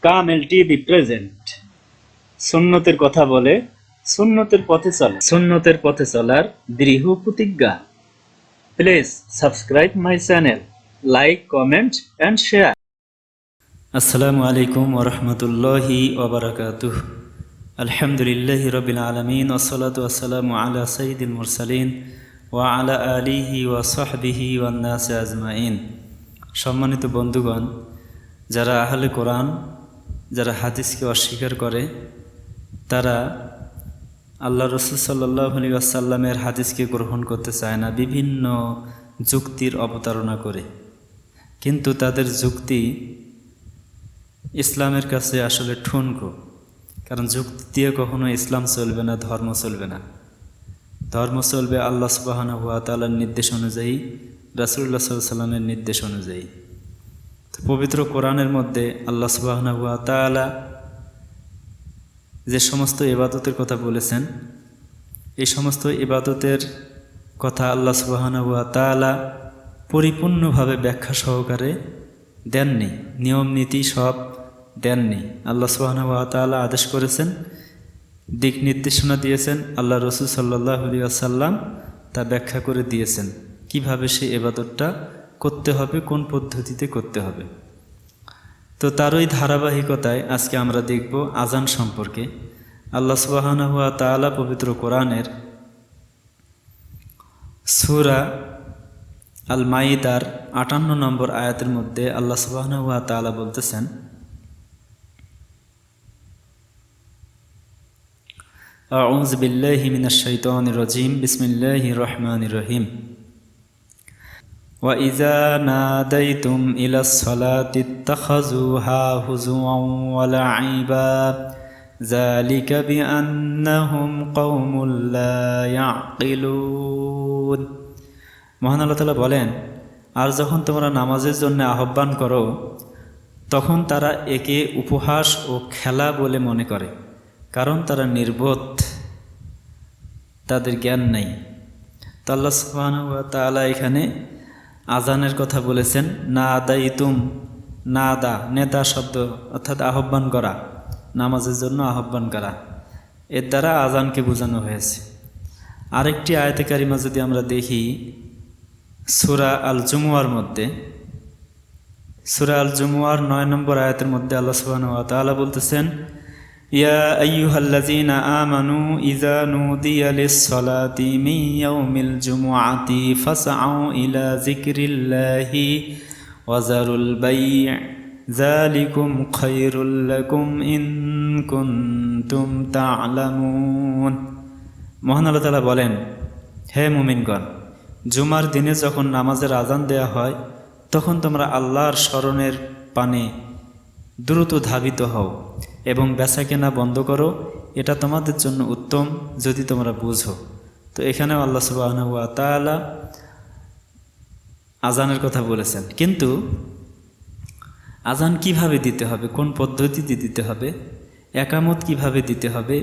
কামেল TV present. সুন্নতের কথা বলে, সুন্নতের পথে চলে, সুন্নতের পথে চলার দৃঢ় প্রতিজ্ঞা। Please subscribe my channel, like, comment and share. আসসালামু আলাইকুম ওরহমতুল্লাহি ওবরাকাতুহ। আলহামদুলিল্লাহি রবিল আলমিন, ওসলাতু আসসালামু আলা সঈদুল মুরসালিন ওয়া আলা আলিহি ওয়া সাহবিহি ওয়ান্নাস আজমাইন। সম্মানিত বন্ধুগণ, যারা আহলে কোরআন, যারা হাদিসকে অস্বীকার করে, তারা আল্লাহ রসুল সাল্লাল্লাহু আলাইহি ওয়াসাল্লামের হাদিসকে গ্রহণ করতে চায় না, বিভিন্ন যুক্তির অবতারণা করে। কিন্তু তাদের যুক্তি ইসলামের কাছে আসলে ঠুনকো, কারণ যুক্তি দিয়ে কখনো ইসলাম চলবে না, ধর্ম চলবে না। ধর্ম চলবে আল্লাহ সুবহানাহু ওয়া তাআলার নির্দেশ অনুযায়ী, রাসূলুল্লাহ সাল্লাল্লাহু আলাইহি ওয়াসাল্লামের নির্দেশ অনুযায়ী। তো পবিত্র কোরআনের মধ্যে আল্লাহ সুবহানাহু ওয়া তাআলা যে সমস্ত ইবাদতের কথা বলেছেন, এই সমস্ত ইবাদতের কথা আল্লাহ সুবহানাহু ওয়া তাআলা পরিপূর্ণভাবে ব্যাখ্যা সহকারে দেননি, নিয়ম নীতি সব দেননি। আল্লাহ সুবহানাহু ওয়া তাআলা আদেশ করেছেন, দিক নির্দেশনা দিয়েছেন, আল্লাহ রসুল সাল্লাল্লাহু আলাইহি ওয়াসাল্লাম তা ব্যাখ্যা করে দিয়েছেন কিভাবে সেই ইবাদতটা করতে হবে, কোন পদ্ধতিতে করতে হবে। তো তারই ধারাবাহিকতায় আজকে আমরা দেখব আজান সম্পর্কে। আল্লাহ সুবহানাহু ওয়া তাআলা পবিত্র কোরআনের সূরা আল মাইদার ৫৮ নম্বর আয়াতের মধ্যে আল্লাহ সুবহানাহু ওয়া তাআলা বলতেছেন, আউযু বিল্লাহি মিনাশ শাইতানির রাজিম, বিসমিল্লাহির রহমানির রহিম। ওয়া ইযা নাদাইতুম ইলাস সালাতি ইত্তাখাযুহা হুজুওয়ান ওয়া লাইবা যালিকা বিআন্নাহুম কওমুল লা ইয়াকিলুন। মহান আল্লাহ তাআলা বলেন, আর যখন তোমরা নামাজের জন্য আহ্বান করো, তখন তারা একে উপহাস ও খেলা বলে মনে করে, কারণ তারা নির্বোধ, তাদের জ্ঞান নেই। তো আল্লাহ সুবহানাহু ওয়া তাআলা এখানে আজানের কথা বলেছেন। না আদাইতুম, না দা, নেদা শব্দ অর্থাৎ আহ্বান করা, নামাজের জন্য আহ্বান করা, এর দ্বারা আজানকে বোঝানো হয়েছে। আরেকটি আয়াতে কারিমা যদি আমরা দেখি, সূরা আল জুমুয়ার মধ্যে, সূরা আল জুমুয়ার ৯ নম্বর আয়াতের মধ্যে আল্লাহ সুবহানাহু ওয়া তাআলা বলতেছেন, ইয়া আইয়ুহাল্লাযীনা আমানু ইযা নুদিয়া লিস-সালাতি মিন ইয়াউমিল জুমুআতি ফাসআউ ইলা যিকরিল্লাহি ওয়া যারুল বাই' যালিকুম খায়রুল লাকুম ইন কুনতুম তা'লামুন। মহান আল্লাহ তাআলা বলেন, হে মুমিনগণ, জুমার দিনে যখন নামাজের আজান দেয়া হয়, তখন তোমরা আল্লাহর স্মরণের পানে দ্রুত ধাবিত হও এবং বেচাকেনা বন্ধ করো, এটা তোমাদের জন্য উত্তম যদি তোমরা বুঝো। তো এখানেও আল্লাহ সুবহানাহু ওয়া তাআলা আজানের কথা বলেছেন, কিন্তু আজান কিভাবে দিতে হবে, কোন পদ্ধতিতে দিতে হবে, একামত কিভাবে দিতে হবে,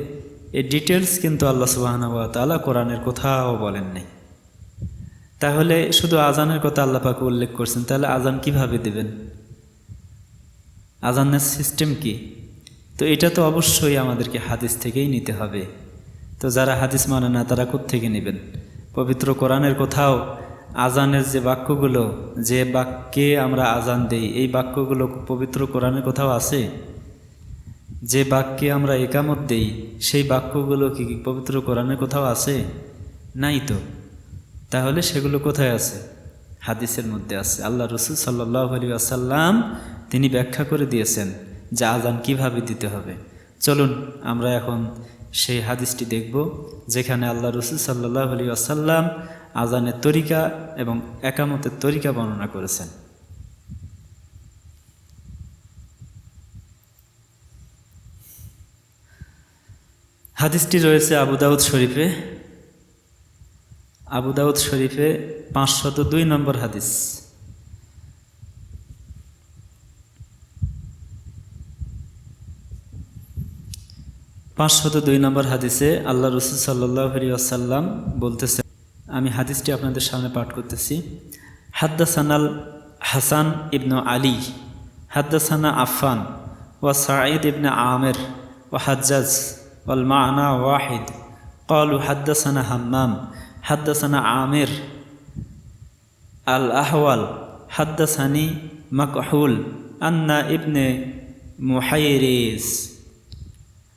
এই ডিটেলস কিন্তু আল্লাহ সুবহানাহু ওয়া তাআলা কোরআনের কোথাও বলেন নাই। তাহলে শুধু আজানের কথা আল্লাহ পাক উল্লেখ করছেন, তাহলে আজান কিভাবে দেবেন, আজানের সিস্টেম কি? তো এটা তো অবশ্যই আমাদেরকে হাদিস থেকেই নিতে হবে। তো যারা হাদিস মানে না, তারা কোত্থেকে নেবেন? পবিত্র কোরআনের কোথাও আজানের যে বাক্যগুলো, যে বাক্যে আমরা আজান দেই, এই বাক্যগুলো পবিত্র কোরআনের কোথাও আছে? যে বাক্যে আমরা একামত দেই, সেই বাক্যগুলো কি পবিত্র কোরআনের কোথাও আছে? নাই তো। তাহলে সেগুলো কোথায় আছে? হাদিসের মধ্যে আছে। আল্লাহ রসুল সাল্লাল্লাহু আলাইহি ওয়াসাল্লাম তিনি ব্যাখ্যা করে দিয়েছেন যে আজান কিভাবে দিতে হবে। চলুন আমরা এখন সেই হাদিসটি দেখব, যেখানে আল্লাহ রসুল সাল্লাল্লাহু আলাইহি ওয়াসাল্লাম আজানের তরিকা এবং একামতের তরিকা বর্ণনা করেছেন। হাদিসটি রয়েছে আবু দাউদ শরীফে, আবু দাউদ শরীফে ৫০২ নম্বর হাদিস। নম্বর হাদিসে আল্লাহ রসুল সাল্লাল্লাহু আলাইহি ওয়াসাল্লাম বলতেছেন, আমি হাদিসটি আপনাদের সামনে পাঠ করতেছি। হাদ্দাসানাল হাসান ইবনু আলী, হাদ্দাসানা আফফান, وسعيد بن عامر وحجاج والمعنى واحد قالوا حدثنا همام حدثنا عامر الأحول حدثني مكحول أن ابن محيريز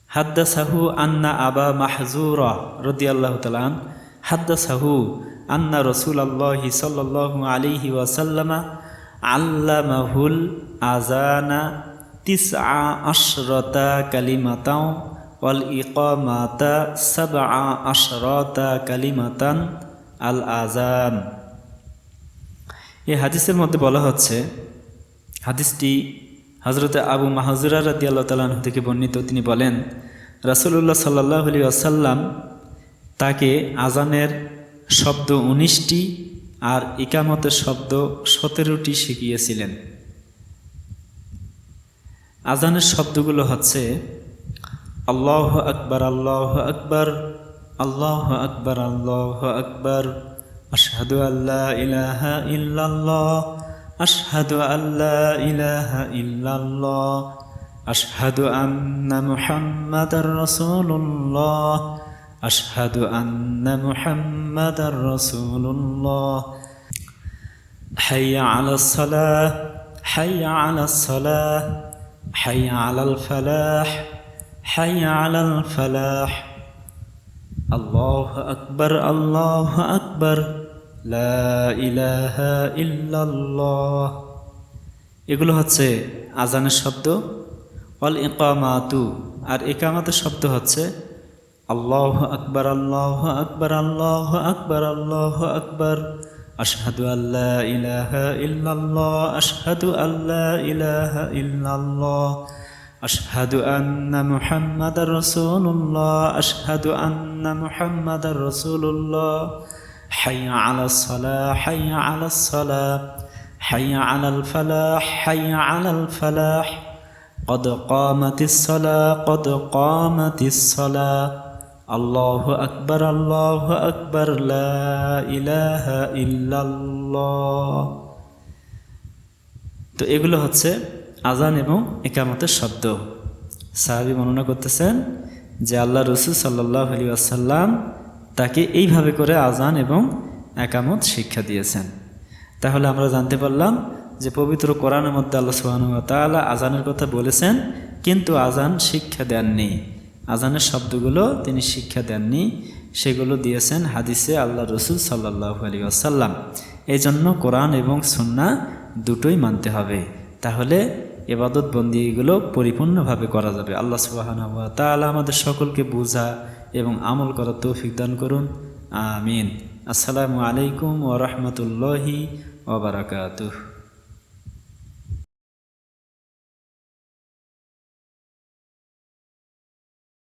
حدثه أن أبا محذورة رضي الله تعالى عنه حدثه أن رسول الله صلى الله عليه وسلم علمه الأذان 19 كلمة والإقامة 17 كلمة الأذان। এই হাদিসের মধ্যে বলা হচ্ছে, হাদিসটি হযরত আবু মাহজুরা রাদিয়াল্লাহু তাআলা আনহু থেকে বর্ণিত। তিনি বলেন, রাসূলুল্লাহ সাল্লাল্লাহু আলাইহি ওয়াসাল্লাম তাকে আজানের শব্দ 19টি আর ইকামতের শব্দ 17টি শিখিয়েছিলেন। আজানের শব্দগুলো হচ্ছে আল্লাহু আকবার আল্লাহু আকবার আল্লাহু আকবার আল্লাহু আকবার আশহাদু আল্লা ইলাহা ইল্লাল্লাহ আশহাদু আল্লা ইলাহা ইল্লাল্লাহ আশহাদু আন্না মুহাম্মাদার রাসূলুল্লাহ আশহাদু আন্না মুহাম্মাদার রাসূলুল্লাহ হাইয়া আলাস সালাহ হাইয়া আলাস সালাহ হাইয়া আলাল ফালাহ হাইয়া আলাল ফালাহ আল্লাহু আকবার আল্লাহু আকবার লা ইলাহা ইল্লাল্লাহ। এগুলো হচ্ছে আজানের শব্দ। ওয়াল ইকামাতু, আর ইকামাতের শব্দ হচ্ছে আল্লাহু আকবার আল্লাহু আকবার আল্লাহু আকবার আল্লাহু আকবার আশহাদু আল্লা ইলাহা ইল্লাল্লাহ আশহাদু আল্লা ইলাহা ইল্লাল্লাহ আশহাদু আন্না মুহাম্মাদার রাসূলুল্লাহ আশহাদু আন্না মুহাম্মাদার রাসূলুল্লাহ হাইয়া আলাস সালাহ হাইয়া আলাস সালাহ হাইয়া আলাল ফালাহ হাইয়া আলাল ফালাহ قد قامت الصلاة قد قامت الصلاة الله أكبر الله أكبر لا إله إلا الله। তো এগুলো হচ্ছে আজান এবং ইকামতের শব্দ। সাহাবী বর্ণনা করতেছেন যে আল্লাহ রাসূল সাল্লাল্লাহু আলাইহি ওয়াসাল্লাম তাকে এইভাবে করে আজান এবং ইকামত শিক্ষা দিয়েছেন। তাহলে আমরা জানতে পারলাম যে পবিত্র কোরআনের মধ্যে আল্লাহ সুবহানাহু ওয়া তাআলা আজানের কথা বলেছেন, কিন্তু আজান শিক্ষা দেননি। আজানের শব্দগুলো তিনি শিক্ষা দেননি, সেগুলো দিয়েছেন হাদিসে আল্লাহ রাসূল সাল্লাল্লাহু আলাইহি ওয়াসাল্লাম। এই জন্য কোরআন এবং সুন্নাহ দুটোই মানতে হবে, তাহলে ইবাদত বন্দেগীগুলো পরিপূর্ণভাবে করা যাবে। আল্লাহ সুবহানাহু ওয়া তাআলা আমাদের সকলকে বুঝা এবং আমল করার তৌফিক দান করুন, আমিন। আসসালামু আলাইকুম ওয়া রাহমাতুল্লাহি ওয়া বারাকাতুহু।